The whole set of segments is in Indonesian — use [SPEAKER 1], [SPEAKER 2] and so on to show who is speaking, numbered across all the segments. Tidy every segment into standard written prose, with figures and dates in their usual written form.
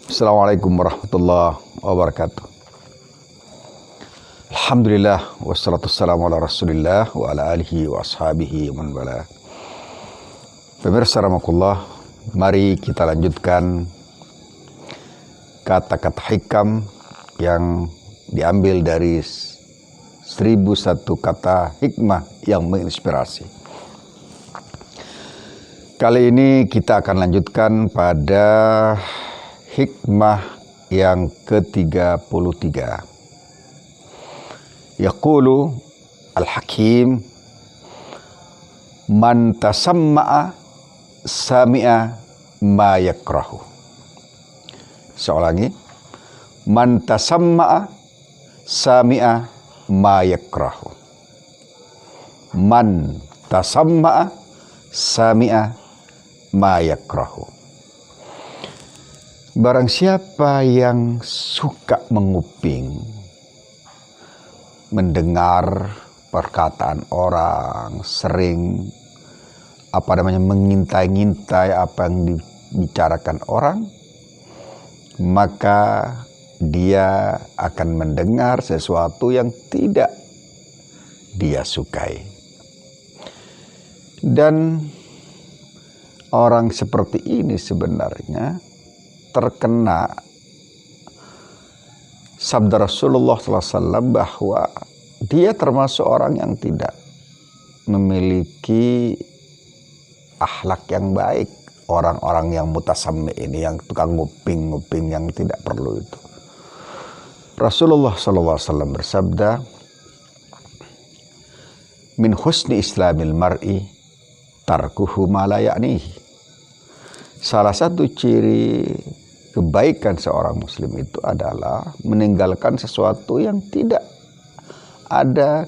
[SPEAKER 1] Assalamualaikum warahmatullahi wabarakatuh. Alhamdulillah wassalatu wassalamu ala rasulillah wa ala alihi wa ashabihi wa man wala. Pemirsa rahmatullah, mari kita lanjutkan kata-kata hikam yang diambil dari 1001 kata hikmah yang menginspirasi. Kali ini kita akan lanjutkan pada hikmah yang ke-33. Yaqulu al-hakim man tasamma'a sami'a ma yakrahu. Saya ulangi. Man tasamma'a sami'a ma yakrahu. Man tasamma'a sami'a ma yakrahu. Barang siapa yang suka menguping, mendengar perkataan orang, sering mengintai-ngintai apa yang dibicarakan orang, maka dia akan mendengar sesuatu yang tidak dia sukai. Dan orang seperti ini sebenarnya terkena sabda Rasulullah SAW bahwa dia termasuk orang yang tidak memiliki akhlak yang baik. Orang-orang yang mutasammi ini, yang tukang nguping-nguping yang tidak perlu itu. Rasulullah SAW bersabda, min husni islamil mar'i tarkuhu ma la ya'nihi. Salah satu ciri kebaikan seorang muslim itu adalah meninggalkan sesuatu yang tidak ada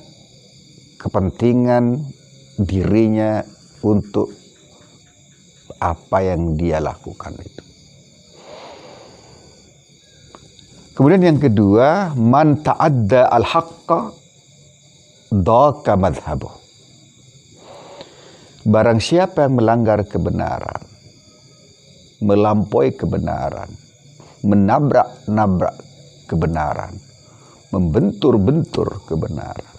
[SPEAKER 1] kepentingan dirinya untuk apa yang dia lakukan itu. Kemudian yang kedua, man ta'adda al-haqqa dhaka madhhabuh. Barang siapa yang melanggar kebenaran, melampaui kebenaran, menabrak-nabrak kebenaran, membentur-bentur kebenaran,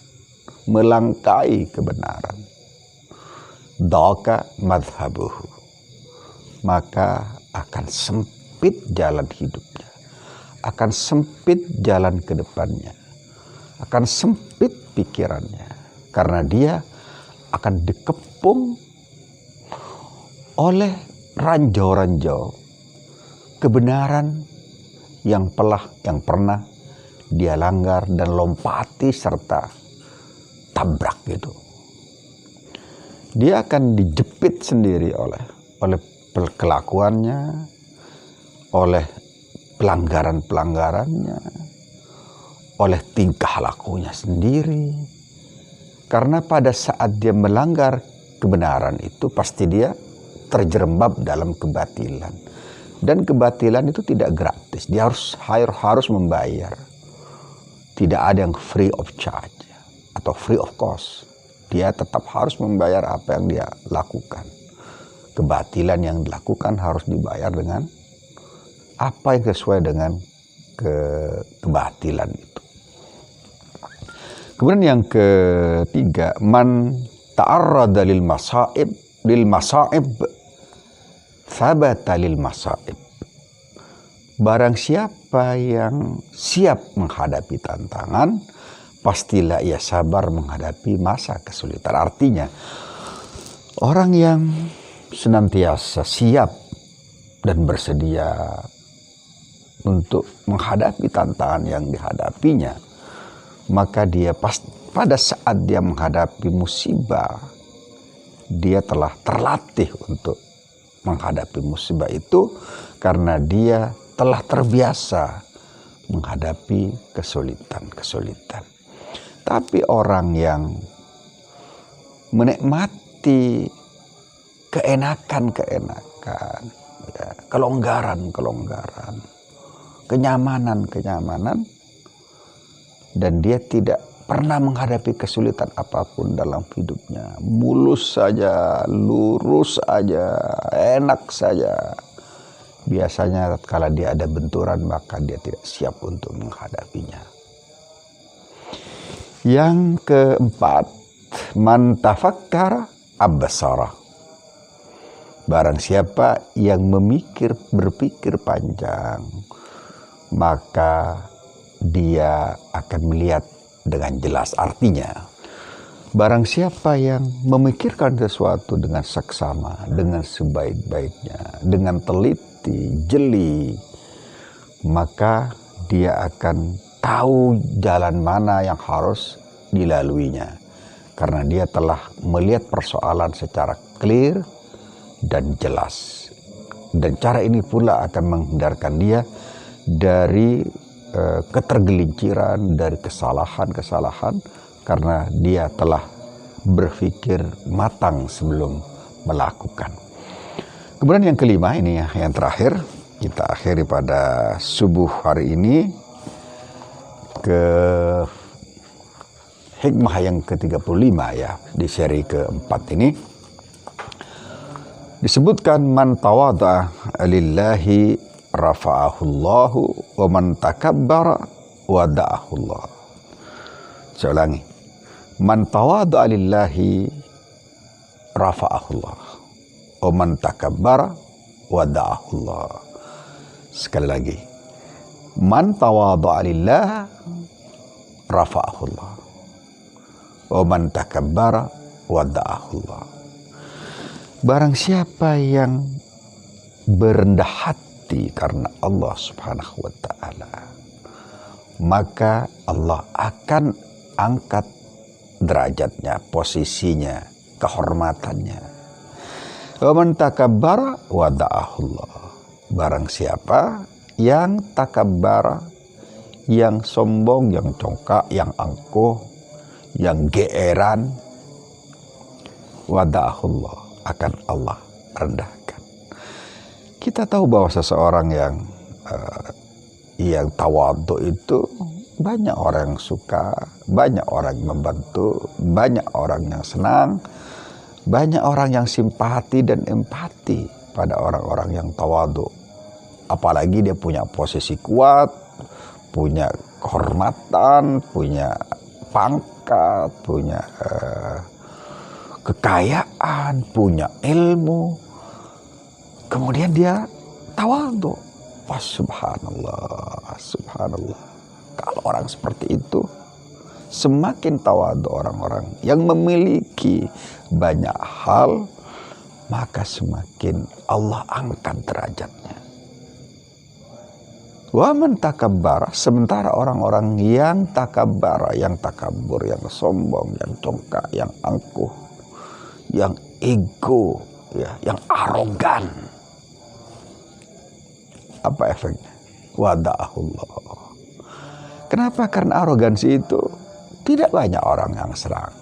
[SPEAKER 1] melangkai kebenaran, dhaka madhhabuhu, maka akan sempit jalan hidupnya, akan sempit jalan ke depannya, akan sempit pikirannya, karena dia akan dikepung oleh ranjau-ranjau kebenaran yang pernah dia langgar dan lompati serta tabrak gitu. Dia akan dijepit sendiri oleh kelakuannya, oleh pelanggaran-pelanggarannya, oleh tingkah lakunya sendiri. Karena pada saat dia melanggar kebenaran itu pasti dia terjerembab dalam kebatilan. Dan kebatilan itu tidak gratis, dia harus membayar. Tidak ada yang free of charge atau free of cost. Dia tetap harus membayar apa yang dia lakukan. Kebatilan yang dilakukan harus dibayar dengan apa yang sesuai dengan kebatilan itu. Kemudian yang ketiga, man ta'arrada lil masa'ib thabata lil masa'ib. Barang siapa yang siap menghadapi tantangan, pastilah ia sabar menghadapi masa kesulitan. Artinya, orang yang senantiasa siap dan bersedia untuk menghadapi tantangan yang dihadapinya, maka dia pada saat dia menghadapi musibah, dia telah terlatih untuk menghadapi musibah itu karena dia telah terbiasa menghadapi kesulitan-kesulitan. Tapi orang yang menikmati keenakan-keenakan, ya, kelonggaran-kelonggaran, kenyamanan-kenyamanan, dan dia tidak pernah menghadapi kesulitan apapun dalam hidupnya, mulus saja, lurus saja, enak saja, biasanya kalau dia ada benturan maka dia tidak siap untuk menghadapinya. Yang keempat, man tafakkara absara. Barang siapa yang berpikir panjang, maka dia akan melihat dengan jelas. Artinya, barang siapa yang memikirkan sesuatu dengan saksama, dengan sebaik-baiknya, dengan teliti, jeli, maka dia akan tahu jalan mana yang harus dilaluinya. Karena dia telah melihat persoalan secara clear dan jelas. Dan cara ini pula akan menghindarkan dia dari ketergelinciran, dari kesalahan-kesalahan, karena dia telah berpikir matang sebelum melakukan. Kemudian yang kelima, ini yang terakhir, kita akhiri pada subuh hari ini ke hikmah yang ke-35 ya, di seri keempat ini. Disebutkan man tawadha lillahi rafa'ahullahu wa man takabbara wada'ahullah. Saya ulangi. Man tawadha lillahi rafa'ahullah wa man takabbara wada'ahullah. Sekali lagi. Man tawadha lillah rafa'ahullah wa man takabbara wada'ahullah. Barang siapa yang berendah hati karena Allah Subhanahu wa ta'ala, maka Allah akan angkat derajatnya, posisinya, kehormatannya. Wa man takabbara wada'ahullah. Barang siapa yang takabbara, yang sombong, yang congkak, yang angkuh, yang geeran, wada'ahullah, akan Allah rendahkan. Kita tahu bahwa seseorang yang tawadhu itu banyak orang yang suka, banyak orang yang membantu, banyak orang yang senang, banyak orang yang simpati dan empati pada orang-orang yang tawadhu. Apalagi dia punya posisi kuat, punya kehormatan, punya pangkat, punya kekayaan, punya ilmu, kemudian dia tawadhu. Wah, subhanallah, subhanallah. Kalau orang seperti itu, semakin tawadhu orang-orang yang memiliki banyak hal, maka semakin Allah angkat derajatnya. Wa man takabbara, sementara orang-orang yang takabbara, yang takabur, yang sombong, yang congkak, yang angkuh, yang ego, ya, yang arogan, apa efeknya? Wada'ahullah. Kenapa? Karena arogansi itu tidak banyak orang yang serang.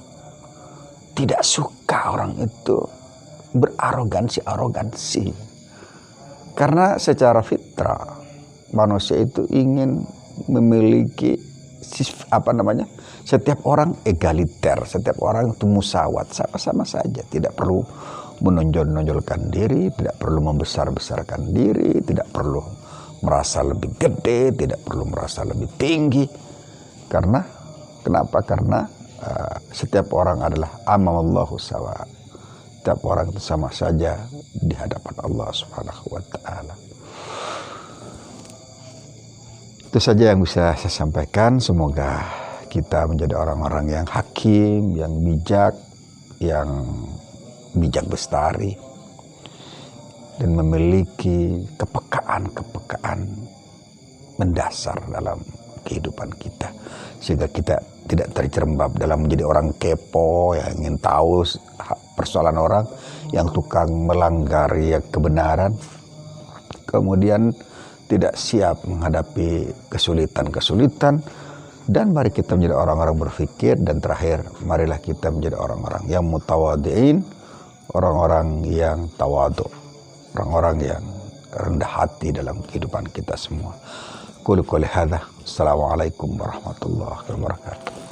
[SPEAKER 1] Tidak suka orang itu berarogansi. Karena secara fitrah manusia itu ingin memiliki setiap orang egaliter, setiap orang itu musawat, sama-sama saja, tidak perlu menonjol-nonjolkan diri, tidak perlu membesar-besarkan diri, tidak perlu merasa lebih gede, tidak perlu merasa lebih tinggi. Kenapa? Karena setiap orang adalah amamallahu sawa. Setiap orang itu sama saja di hadapan Allah Subhanahu wa ta'ala. Itu saja yang bisa saya sampaikan. Semoga kita menjadi orang-orang yang hakim, yang bijak bestari, dan memiliki kepekaan mendasar dalam kehidupan kita, sehingga kita tidak terjerembab dalam menjadi orang kepo yang ingin tahu persoalan orang, yang tukang melanggari kebenaran, kemudian tidak siap menghadapi kesulitan-kesulitan. Dan mari kita menjadi orang-orang berpikir, dan terakhir marilah kita menjadi orang-orang yang mutawadhi'in, orang-orang yang tawadhu, orang-orang yang rendah hati dalam kehidupan kita semua. Qul qouli hadza. Assalamualaikum warahmatullahi wabarakatuh.